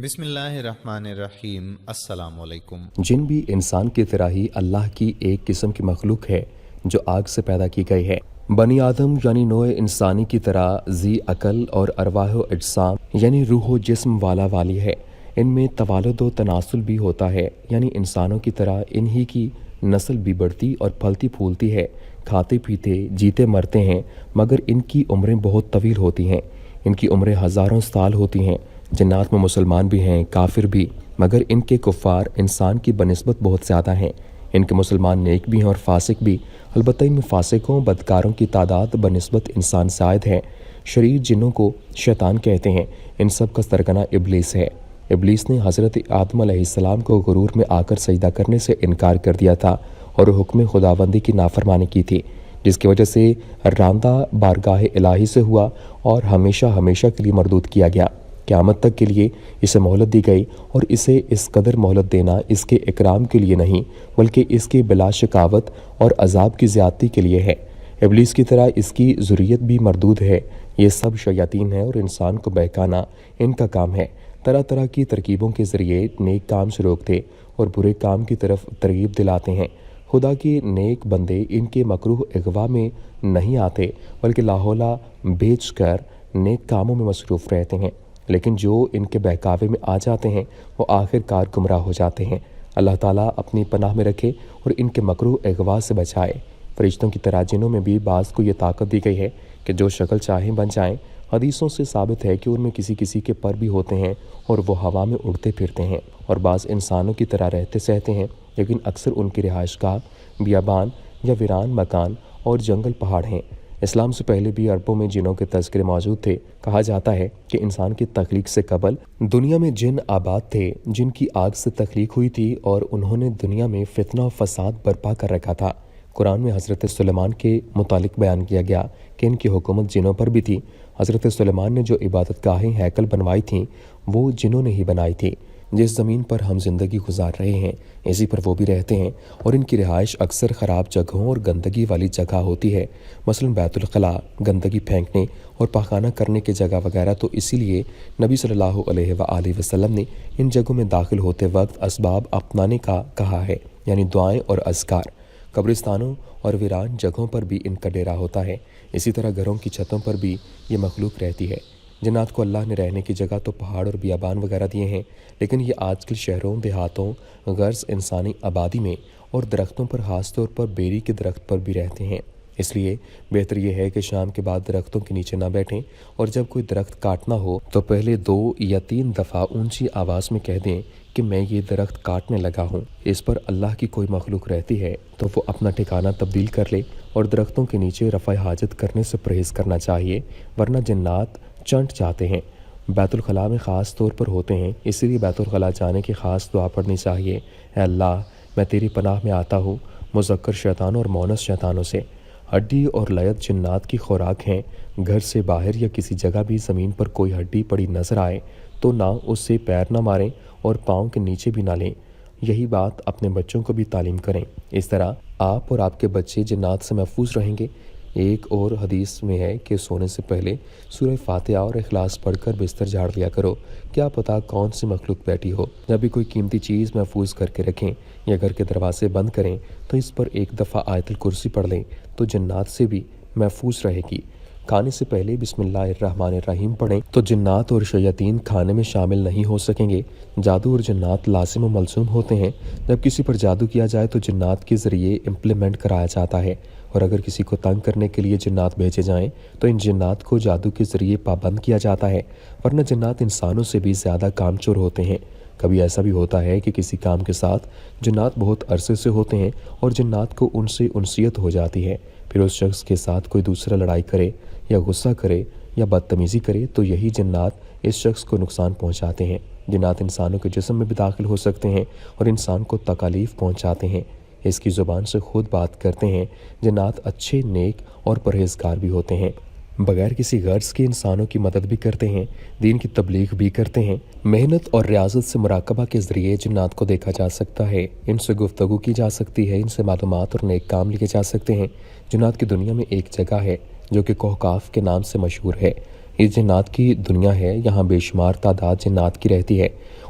बिस्मिल्लाहिर्रहमानिर्रहीम। अस्सलाम वालेकुम। जिन भी इंसान की तरह ही अल्लाह की एक किस्म की मखलूक है जो आग से पैदा की गई है। बनी आदम यानी नोए इंसानी की तरह जी अकल और अरवाह अजसाम यानी रूह जिस्म वाली है। इनमें तवालुद व तनासुल भी होता है, यानी इंसानों की तरह इन्हीं की नस्ल भी बढ़ती और फलती फूलती है। खाते पीते जीते मरते हैं, मगर इनकी उम्रें बहुत तवील होती हैं। इनकी उम्रें हज़ारों साल होती हैं। जन्नात में मुसलमान भी हैं, काफिर भी, मगर इनके कुफ़ार इंसान की बनिस्बत बहुत ज़्यादा हैं। इनके मुसलमान नेक भी हैं और फासिक भी, अलबत्ता इनमें फासिकों बदकारों की तादाद बनिस्बत इंसान शायद है। शरीर जिन्हों को शैतान कहते हैं, इन सब का सरगना इबलीस है। इबलीस ने हज़रत आदम अलैहिस्सलाम को गुरूर में आकर सजदा करने से इनकार कर दिया था और हुक्म खुदाबंदी की नाफरमानी की थी, जिसकी वजह से रांदा बारगाह इलाही से हुआ और हमेशा हमेशा के लिए मरदूद किया गया। क़यामत तक के लिए इसे मोहलत दी गई, और इसे इस कदर मोहलत देना इसके इकराम के लिए नहीं बल्कि इसके बिला शिकावत और अजाब की ज़्यादती के लिए है। इबलीस की तरह इसकी ज़ुर्रियत भी मरदूद है। ये सब शयातीन है और इंसान को बहकाना इनका काम है। तरह तरह की तरकीबों के ज़रिए नेक काम से रोकते और बुरे काम की तरफ तरगीब दिलाते हैं। खुदा के नेक बंदे इनके मकरूह अगवा में नहीं आते, बल्कि लाहौला बेच कर नेक कामों में मसरूफ़ रहते हैं। लेकिन जो इनके बहकावे में आ जाते हैं वो आखिरकार गुमराह हो जाते हैं। अल्लाह ताला अपनी पनाह में रखे और इनके मकरूह अगवा से बचाए। फरिश्तों की तरह जिनों में भी बाज़ को ये ताकत दी गई है कि जो शक्ल चाहें बन जाएं। हदीसों से साबित है कि उनमें किसी किसी के पर भी होते हैं और वो हवा में उड़ते फिरते हैं, और बाज़ इंसानों की तरह रहते सहते हैं, लेकिन अक्सर उनकी रिहाइशगाह बियाबान या वीरान मकान और जंगल पहाड़ हैं। इस्लाम से पहले भी अरबों में जिनों के तज़किरे मौजूद थे। कहा जाता है कि इंसान की तख्लीक से कबल दुनिया में जिन आबाद थे, जिनकी आग से तख्लीक हुई थी, और उन्होंने दुनिया में फितना और फसाद बर्पा कर रखा था। कुरान में हज़रत सुलेमान के मुतालिक बयान किया गया कि इनकी हुकूमत जिनों पर भी थी। हज़रत सुलेमान ने जो इबादत गाहें हैकल बनवाई थीं वो जिनों ने ही बनाई थी। जिस ज़मीन पर हम ज़िंदगी गुजार रहे हैं इसी पर वो भी रहते हैं, और इनकी रिहाइश अक्सर ख़राब जगहों और गंदगी वाली जगह होती है। मसलन बैतुल खला, गंदगी फेंकने और पाखाना करने की जगह वगैरह। तो इसीलिए नबी सल्लल्लाहु अलैहि वसल्लम ने इन जगहों में दाखिल होते वक्त असबाब अपनाने का कहा है, यानी दुआएं और अज़कार। कब्रिस्तानों और वीरान जगहों पर भी इनका डेरा होता है। इसी तरह घरों की छतों पर भी ये मखलूक रहती है। जन्नात को अल्लाह ने रहने की जगह तो पहाड़ और बियाबान वगैरह दिए हैं, लेकिन ये आजकल शहरों, देहातों, गर्ज इंसानी आबादी में और दरख्तों पर, ख़ास तौर पर बेरी के दरख्त पर भी रहते हैं। इसलिए बेहतर यह है कि शाम के बाद दरख्तों के नीचे ना बैठें, और जब कोई दरख्त काटना हो तो पहले 2 या 3 दफ़ा ऊंची आवाज़ में कह दें कि मैं ये दरख्त काटने लगा हूँ। इस पर अल्लाह की कोई मखलूक रहती है तो वो अपना ठिकाना तब्दील कर ले, और दरख्तों के नीचे रफ़ा हाजत करने से परहेज़ करना चाहिए, वरना जन्नात चंट जाते हैं। बैतुल खला में ख़ास तौर पर होते हैं, इसीलिए बैतुल खला जाने की ख़ास दुआ पढ़नी चाहिए। ऐ अल्लाह, मैं तेरी पनाह में आता हूँ मुज़क्कर शैतानों और मोनस शैतानों से। हड्डी और लयत जन्नात की खुराक हैं। घर से बाहर या किसी जगह भी ज़मीन पर कोई हड्डी पड़ी नज़र आए तो ना उससे पैर ना मारें और पाँव के नीचे भी ना लें। यही बात अपने बच्चों को भी तालीम करें। इस तरह आप और आपके बच्चे जन्नात से महफूज रहेंगे। एक और हदीस में है कि सोने से पहले सूरह फातिहा और इखलास पढ़कर बिस्तर झाड़ लिया करो, क्या पता कौन सी मखलूक बैठी हो। जब भी कोई कीमती चीज़ महफूज करके रखें या घर के दरवाजे बंद करें तो इस पर एक दफ़ा आयतुल कुर्सी पढ़ लें तो जन्नात से भी महफूज रहेगी। खाने से पहले बिस्मिल्लाहिर्रहमानिर्रहीम पढ़ें तो जन्नात और शयातीन खाने में शामिल नहीं हो सकेंगे। जादू और जन्नात लाजिम व मलसूम होते हैं। जब किसी पर जादू किया जाए तो जन्नात के ज़रिए इम्प्लीमेंट कराया जाता है, और अगर किसी को तंग करने के लिए जन्नात भेजे जाएं तो इन जन्नात को जादू के ज़रिए पाबंद किया जाता है, वरना जन्नात इंसानों से भी ज़्यादा कामचोर होते हैं। कभी ऐसा भी होता है कि किसी काम के साथ जन्नात बहुत अरसे से होते हैं और जन्नात को उनसे उनसियत हो जाती है। फिर उस शख्स के साथ कोई दूसरा लड़ाई करे या गुस्सा करे या बदतमीज़ी करे तो यही जन्नात इस शख्स को नुकसान पहुंचाते हैं। जन्नात इंसानों के जिस्म में भी दाखिल हो सकते हैं और इंसान को तकालीफ पहुंचाते हैं। इसकी ज़ुबान से खुद बात करते हैं। जन्नात अच्छे, नेक और परहेज़गार भी होते हैं। बगैर किसी गर्ज के इंसानों की मदद भी करते हैं, दीन की तबलीग भी करते हैं। मेहनत और रियाजत से मुराकबा के ज़रिए जन्नात को देखा जा सकता है, इनसे गुफ्तगू की जा सकती है, इनसे मालूमात और नेक काम लिए जा सकते हैं। जन्नात की दुनिया में एक जगह है जो कि कोहकाफ के नाम से मशहूर है। یہ جنات کی دنیا ہے، یہاں بے شمار تعداد جنات کی رہتی ہے۔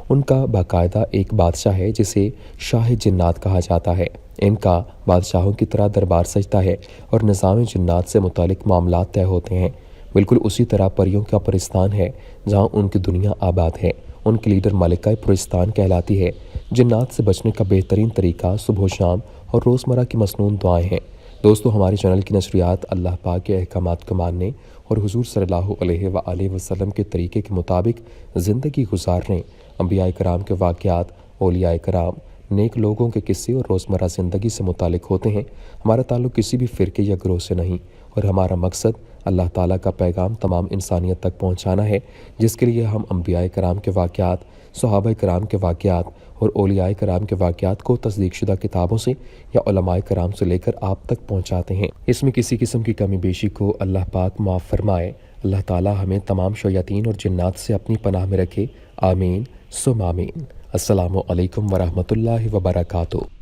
ان کا باقاعدہ ایک بادشاہ ہے جسے شاہ جنات کہا جاتا ہے۔ ان کا بادشاہوں کی طرح دربار سجتا ہے اور نظام جنات سے متعلق معاملات طے ہوتے ہیں۔ بالکل اسی طرح پریوں کا پرستان ہے جہاں ان کی دنیا آباد ہے۔ ان کی لیڈر ملکہ پرستان کہلاتی ہے۔ جنات سے بچنے کا بہترین طریقہ صبح و شام اور روزمرہ کی مسنون دعائیں ہیں۔ دوستو، ہمارے چینل کی نشریات اللہ پاک کے احکامات کو ماننے اور حضور صلی اللہ علیہ وآلہ وسلم کے طریقے کے مطابق زندگی گزارنے، انبیاء کرام کے واقعات، اولیاء کرام، نیک لوگوں کے قصے اور روزمرہ زندگی سے متعلق ہوتے ہیں۔ ہمارا تعلق کسی بھی فرقے یا گروہ سے نہیں، اور ہمارا مقصد اللہ تعالیٰ کا پیغام تمام انسانیت تک پہنچانا ہے، جس کے لیے ہم انبیاء کرام کے واقعات، صحابہ کرام کے واقعات اور اولیاء کرام کے واقعات کو تصدیق شدہ کتابوں سے یا علماء کرام سے لے کر آپ تک پہنچاتے ہیں۔ اس میں کسی قسم کی کمی بیشی کو اللہ پاک معاف فرمائے۔ اللہ تعالیٰ ہمیں تمام شیاطین اور جنات سے اپنی پناہ میں رکھے۔ آمین ثم آمین۔ السلام علیکم ورحمۃ اللہ وبرکاتہ۔